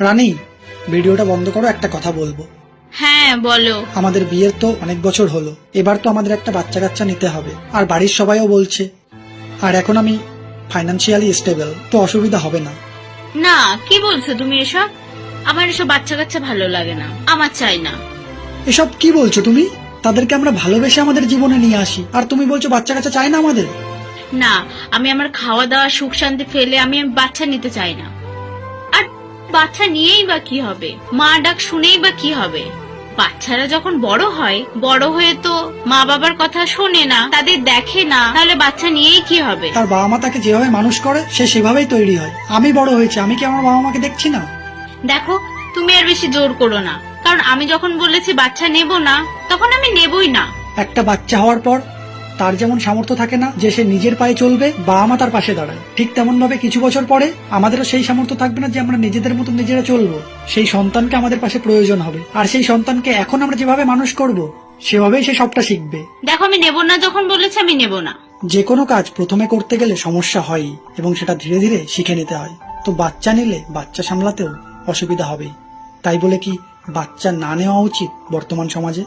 রানী, ভিডিওটা বন্ধ করো, একটা কথা বলবো। হ্যাঁ বলো। আমাদের বিয়ের তো অনেক বছর হলো, এবার তো আমাদের একটা বাচ্চা কাচ্চা নিতে হবে, আর বাড়ির সবাইও বলছে। আর এখন আমি ফাইন্যান্সিয়ালি স্টেবল, তো অসুবিধা হবে না। না, কি বলছো তুমি এসব? আমার এসব বাচ্চা কাচ্চা ভালো লাগে না, আমার চাই না। এসব কি বলছো তুমি? তাদেরকে আমরা ভালোবেসে আমাদের জীবনে নিয়ে আসি, আর তুমি বলছো বাচ্চা কাচ্চা চাই না আমাদের? না, আমি আমার খাওয়া দাওয়া সুখ শান্তি ফেলে আমি বাচ্চা নিতে চাই না। আর বাচ্চা নিয়েই বা কি হবে? মা ডাক শুনেই বা কি হবে? বাচ্চারা যখন বড় হয়, বড় হয়ে তো মা বাবার কথা শোনে না, তাদের দেখে না, তাহলে বাচ্চা নিয়েই কি হবে? তার বাবা মা তাকে যেভাবে মানুষ করে সে সেভাবেই তৈরি হয়। আমি বড় হয়েছি, আমি কি আমার বাবা মাকে দেখছি না? দেখো, তুমি আর বেশি জোর করো না, কারণ আমি যখন বলেছি বাচ্চা নেব না, তখন আমি নেবই না। একটা বাচ্চা হওয়ার পর তার যেমন সামর্থ্য থাকে না যে সে নিজের পায়ে চলবে, বাবা মা তার পাশে দাঁড়ায়, ঠিক তেমন ভাবে কিছু বছর পরে আমাদেরও সেই সামর্থ্য থাকবে না যে আমরা নিজেদের মতো নিজেরা চলবো। সেই সন্তানকে আমাদের পাশে প্রয়োজন হবে, আর সেই সন্তানকে এখন আমরা যেভাবে মানুষ করব সেভাবেই সে সবটা শিখবে। দেখো, আমি নেব না যখন বলেছি, আমি নেব না। যে কোনো কাজ প্রথমে করতে গেলে সমস্যা হয়ই, এবং সেটা ধীরে ধীরে শিখে নিতে হয়। তো বাচ্চা নিলে বাচ্চা সামলাতেও অসুবিধা হবেই, তাই বলে কি বাচ্চা না নেওয়া উচিত বর্তমান সমাজে?